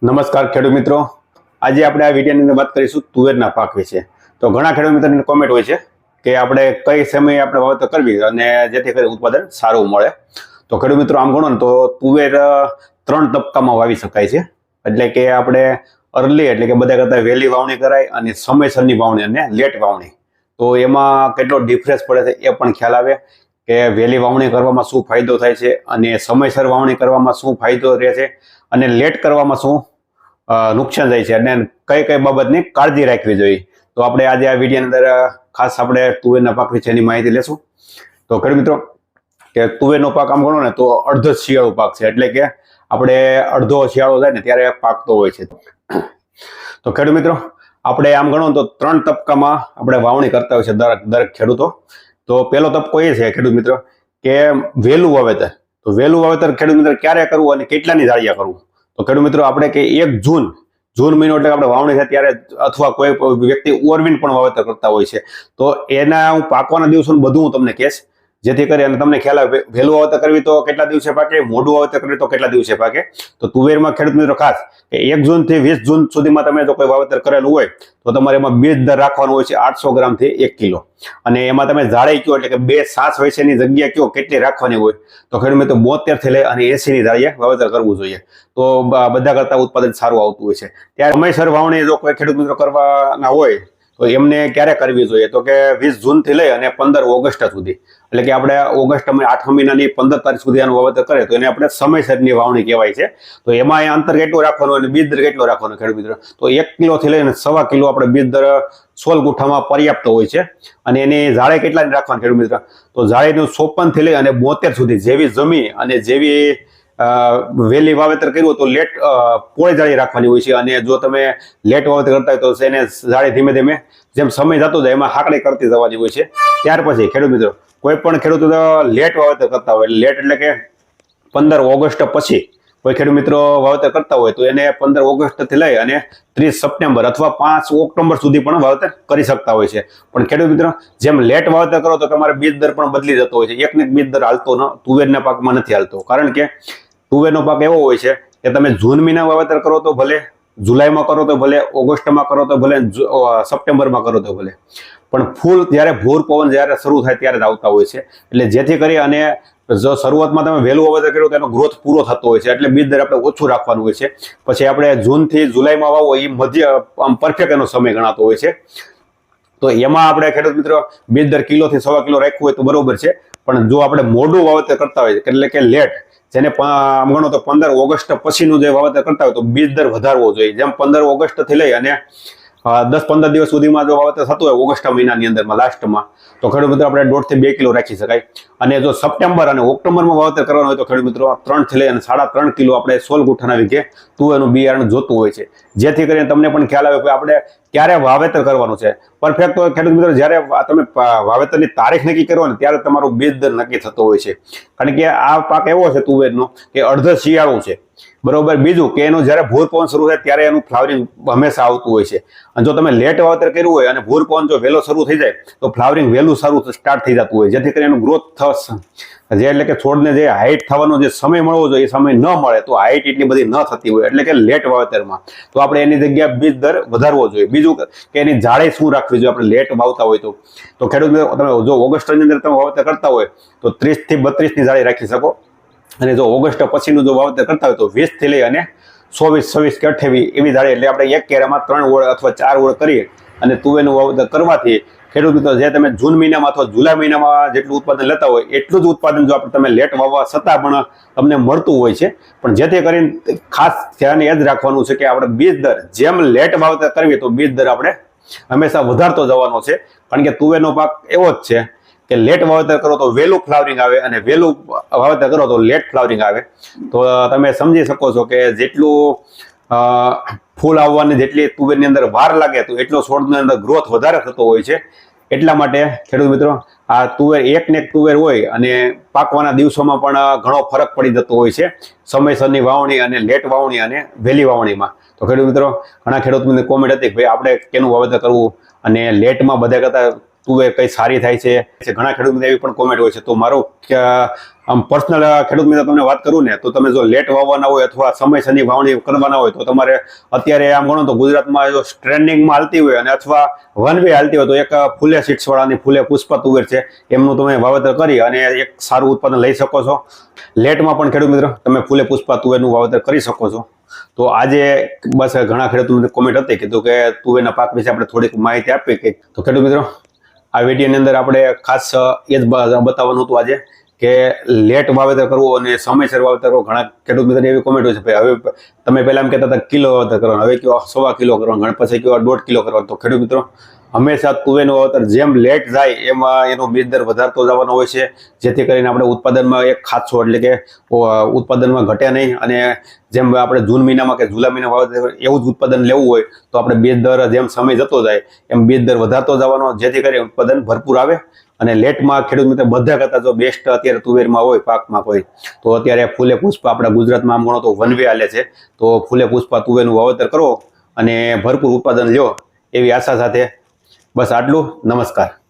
નમસ્કાર ખેડૂત મિત્રો, આજે આપણે આ વિડીયોની અંદર વાત કરીશું તુવેરના પાક વિશે. તો ઘણા ખેડૂત મિત્રોની કોમેન્ટ હોય છે કે આપણે કઈ સમયે આપણે વાવેતર કરવી અને જેથી કરી ઉત્પાદન સારું મળે. તો ખેડૂત મિત્રો આમ ગણો ને તો તુવેર 3 તબક્કામાં વાવી શકાય છે. એટલે કે આપણે અર્લી એટલે કે બધા કરતા વહેલી વાવણી કરાય અને સમયસરની વાવણી અને લેટ વાવણી. તો એમાં કેટલો ડિફરન્સ પડે છે એ પણ ખ્યાલ આવે કે વહેલી વાવણી કરવામાં શું ફાયદો થાય છે અને સમયસર વાવણી કરવામાં શું ફાયદો રહે છે અને લેટ કરવામાં શું નુકસાન જાય છે અને કઈ કઈ બાબતની કાળજી રાખવી જોઈએ. તો આપણે આજે આ વિડીયોની અંદર ખાસ આપણે તુવેરના પાક વિશેની માહિતી લેશું. તો ખેડૂત મિત્રો કે તુવેરનો પાક આમ ગણો ને તો અડધો શિયાળુ પાક છે. એટલે કે આપણે અડધો શિયાળો જાય ને ત્યારે પાકતો હોય છે. તો ખેડૂત મિત્રો આપણે આમ ગણો તો 3 તબક્કામાં આપણે વાવણી કરતા હોય છે દરેક ખેડૂતો. તો પહેલો તબક્કો એ છે ખેડૂત મિત્રો કે વહેલું વાવેતર. તો વહેલું વાવેતર ખેડૂત મિત્રો ક્યારે કરવું અને કેટલાની જાળિયા કરવું. તો ખેડૂત મિત્રો આપણે કે 1 જૂન મહિનો એટલે આપણે વાવણી છે ત્યારે અથવા કોઈ વ્યક્તિ ઓરવીન પણ વાવેતર કરતા હોય છે. તો એના હું પાકવાના દિવસો બધું હું તમને કહેશ, જેથી કરી અને તમને ખ્યાલ આવે વહેલું વાવેતર કરવી તો કેટલા દિવસે પાકે, મોડું વાવેતર કરવી તો કેટલા દિવસે પાકે. તો તુવેરમાં ખેડૂત મિત્રો ખાસ કે 1 જૂનથી 20 જૂન સુધીમાં તમે જો કોઈ વાવેતર કરેલું હોય તો તમારે એમાં બીજ દર રાખવાનું હોય છે 800 ગ્રામથી 1 કિલો. અને એમાં તમે જાળી કયો એટલે કે 2 સાસ વૈસેની જગ્યા કયો કેટલી રાખવાની હોય તો ખેડૂત મિત્રો 72 થી લઈ અને 80 ની જાળીએ વાવેતર કરવું જોઈએ. તો બધા કરતા ઉત્પાદન સારું આવતું હોય છે. ત્યારે સમયસર વાવણી જો કોઈ ખેડૂત મિત્રો કરવાના હોય તો એમને ક્યારે કરવી જોઈએ તો કે 20 જૂનથી લઈ અને 15 ઓગસ્ટ સુધી. એટલે કે આપણે ઓગસ્ટમાં 8મા મહિનાની 15 તારીખ સુધી આનું વાવેતર કરે તો એને આપણે સમયસરની વાવણી કહેવાય છે. તો એમાં અંતર કેટલું રાખવાનું અને બીજ દર કેટલો રાખવાનો ખેડૂત મિત્રો તો 1 કિલોથી લઈને 1.25 કિલો આપણે બીજ દર 16 ગુઠામાં પર્યાપ્ત હોય છે. અને એની જાળે કેટલાની રાખવાની ખેડૂત મિત્રો તો જાળીનું 54 થી લઈ અને 72 સુધી જેવી જમી અને જેવી વહેલી વાવેતર કર્યું તો લેટ પોળી જાળી રાખવાની હોય છે. અને જો તમે લેટ વાવેતર કરતા હોય તો એને જાળી ધીમે ધીમે જેમ સમય જતો જાય એમાં હાકડી કરતી જવાની હોય છે. ત્યાર પછી ખેડૂત મિત્રો કોઈ પણ ખેડૂતો લેટ વાવેતર કરતા હોય, લેટ એટલે કે 15 ઓગસ્ટ પછી કોઈ ખેડૂત મિત્રો વાવેતર કરતા હોય તો એને 15 ઓગસ્ટથી લઈ અને 30 સપ્ટેમ્બર અથવા 5 ઓક્ટોબર સુધી પણ વાવેતર કરી શકતા હોય છે. પણ ખેડૂત મિત્રો જેમ લેટ વાવેતર કરો તો તમારે બીજ દર પણ બદલી જતો હોય છે. એકને બીજ દર હાલતો તુવેરના પાકમાં નથી હાલતો. કારણ કે તુવેરનો પાક એવો હોય છે કે તમે જૂન મહિના વાવેતર કરો તો ભલે, જુલાઈમાં કરો તો ભલે, ઓગસ્ટમાં કરો તો ભલે, સપ્ટેમ્બરમાં કરો તો ભલે, પણ ફૂલ જ્યારે ભોર પવન જ્યારે શરૂ થાય ત્યારે જ આવતા હોય છે. એટલે જેથી કરી અને જો શરૂઆતમાં તમે વહેલું વાવેતર કર્યું તો એનો ગ્રોથ પૂરો થતો હોય છે. એટલે બીજ દર આપણે ઓછું રાખવાનું હોય છે. પછી આપણે જૂનથી જુલાઈમાં વાવો એ મધ્ય આમ પરફેક્ટ એનો સમય ગણાતો હોય છે. તો એમાં આપણે ખેડૂત મિત્રો બીજ દર કિલોથી 1.25 કિલો રાખવું હોય તો બરોબર છે. પણ જો આપણે મોડું વાવેતર કરતા હોય એટલે કે લેટ, જેને આમ ગણો તો 15 ઓગસ્ટ પછીનું જે વાવેતર કરતા હોય તો બીજ દર વધારવો જોઈએ. જેમ 15 ઓગસ્ટથી લઈ અને 10-15 દિવસ સુધીમાં જો વાવેતર થતું હોય ઓગસ્ટ મહિનાની અંદરમાં લાસ્ટમાં તો ખેડૂત મિત્રો આપણે 1.5 થી 2 કિલો રાખી શકાય. અને જો સપ્ટેમ્બર અને ઓક્ટોબરમાં વાવેતર કરવાનું હોય તો ખેડૂત મિત્રો 3 થી લઈ અને 3.5 કિલો આપણે 16 ગુઠાના વીઘે તુવેરનું બિયારણ જોતું હોય છે. જેથી કરીને તમને પણ ખ્યાલ આવે કે આપણે ક્યારે વાવેતર કરવાનું છે પરફેક્ટ. તો ખેડૂત મિત્રો જ્યારે તમે વાવેતરની તારીખ નક્કી કરો ને ત્યારે તમારું બીજ દર નક્કી થતો હોય છે. કારણ કે આ પાક એવો છે તુવેરનો કે અડધો શિયાળું છે બરોબર. બીજું કે એનું જ્યારે ભૂર પવન શરૂ થાય ત્યારે એનું ફ્લાવરિંગ હંમેશા આવતું હોય છે. અને જો તમે લેટ વાવેતર કર્યું હોય અને ભૂર પવન જો વહેલો શરૂ થઈ જાય તો ફ્લાવરિંગ વહેલું સારું સ્ટાર્ટ થઈ જતું હોય. જેથી કરીને એનું ગ્રોથ થશે જે એટલે કે છોડને જે હાઇટ થવાનો જે સમય મળવો જોઈએ એ સમય ન મળે તો હાઇટ એટલી બધી ન થતી હોય. એટલે કે લેટ વાવેતરમાં તો આપણે એની જગ્યાએ બીજ દર વધારવો જોઈએ. બીજું કે એની જાળી શું રાખવી જોઈએ આપણે લેટ વાવતા હોય તો ખેડૂત તમે જો ઓગસ્ટની અંદર તમે વાવેતર કરતા હોય તો 30 થી 32 ની જાળી રાખી શકો. અને જો ઓગસ્ટ પછીનું જો વાવેતર કરતા હોય તો 20 થી લઈ અને 24, 26 કે 28 એવી જાળી. એટલે આપણે એક કેરામાં 3 ઓળ અથવા 4 ઓળ કરીએ અને તુવેરનું વાવેતર કરવાથી ખેડૂત મિત્રો જે તમે જૂન મહિનામાં અથવા જુલાઈ મહિનામાં જેટલું ઉત્પાદન લેતા હોય એટલું જ ઉત્પાદન જો આપણે તમે લેટ વાવવા છતાં પણ તમને મળતું હોય છે. પણ જેથી કરીને ખાસ ધ્યાન એ જ રાખવાનું છે કે આપણે બીજ દર જેમ લેટ વાવેતર કરવી તો બીજ દર આપણે હંમેશા વધારતો જવાનો છે. કારણ કે તુવેરનો પાક એવો જ છે કે લેટ વાવેતર કરો તો વહેલું ફ્લાવરિંગ આવે અને વહેલું વાવેતર કરો તો લેટ ફ્લાવરિંગ આવે. તો તમે સમજી શકો છો કે જેટલું ફૂલ આવવાની જેટલી તુવેરની અંદર વાર લાગે તો એટલો છોડની અંદર ગ્રોથ વધારે થતો હોય છે. એટલા માટે ખેડૂત મિત્રો આ તુવેર એક ને એક તુવેર હોય અને પાકવાના દિવસોમાં પણ ઘણો ફરક પડી જતો હોય છે સમયસરની વાવણી અને લેટ વાવણી અને વહેલી વાવણીમાં. તો ખેડૂત મિત્રો ઘણા ખેડૂતોની કોમેન્ટ હતી કે ભાઈ આપણે કેનું વાવેતર કરવું અને લેટમાં બધા કરતા તુવેર કઈ સારી થાય છે. ઘણા ખેડૂત મિત્રો એવી પણ કોમેન્ટ હોય છે. તો મારો આમ પર્સનલ ખેડૂત મિત્રો તમને વાત કરું ને, તો તમે જો લેટ વાવવાના હોય અથવા સમયસરની વાવણી કરવાના હોય તો તમારે અત્યારે આમ ગણો તો ગુજરાતમાં જો ટ્રેન્ડિંગમાં હાલતી હોય અને અથવા વન વે હાલતી હોય તો એક ફૂલે સીડ્સ વાળાની ફૂલે પુષ્પા તુવેર છે, એમનું તમે વાવેતર કરી અને એક સારું ઉત્પાદન લઈ શકો છો. લેટમાં પણ ખેડૂત મિત્રો તમે ફૂલે પુષ્પા તુવેરનું વાવેતર કરી શકો છો. તો આજે બસ ઘણા ખેડૂતો કોમેન્ટ હતી કીધું કે તુવેરના પાક વિશે આપણે થોડીક માહિતી આપી કે. તો ખેડૂત મિત્રો આ વિડીયોની અંદર આપણે ખાસ એ જ બતાવવાનું હતું આજે કે લેટ વાવેતર કરવું અને સમયસર વાવેતર કરવું. ઘણા ખેડૂત મિત્રો એવી કોમેન્ટ હોય છે ભાઈ હવે તમે પહેલા એમ કહેતા હતા કિલો વાવેતર કરવાનું, હવે કયો 1.25 કિલો કરવાનું, ઘણા પછી કયો 1.5 કિલો કરવાનું. તો ખેડૂત મિત્રો હંમેશા તુવેરનું વાવેતર જેમ લેટ જાય એમાં એનો બીજ દર વધારતો જવાનો હોય છે, જેથી કરીને આપણે ઉત્પાદનમાં એક ખાસો એટલે કે ઉત્પાદનમાં ઘટે નહીં. અને જેમ આપણે જૂન મહિનામાં કે જુલાઈ મહિના વાવેતર એવું જ ઉત્પાદન લેવું હોય તો આપણે બીજ દર જેમ સમય જતો જાય એમ બીજ દર વધારતો જવાનો, જેથી કરીને ઉત્પાદન ભરપૂર આવે. અને લેટમાં ખેડૂત મિત્રો બધા કરતાં જો બેસ્ટ અત્યારે તુવેરમાં હોય પાકમાં કોઈ તો અત્યારે ફૂલે પુષ્પા આપણા ગુજરાતમાં આમ ગણો તો વન વે હાલે છે. તો ફૂલે પુષ્પા તુવેરનું વાવેતર કરો અને ભરપૂર ઉત્પાદન લ્યો એવી આશા સાથે બસ આટલું. નમસ્કાર.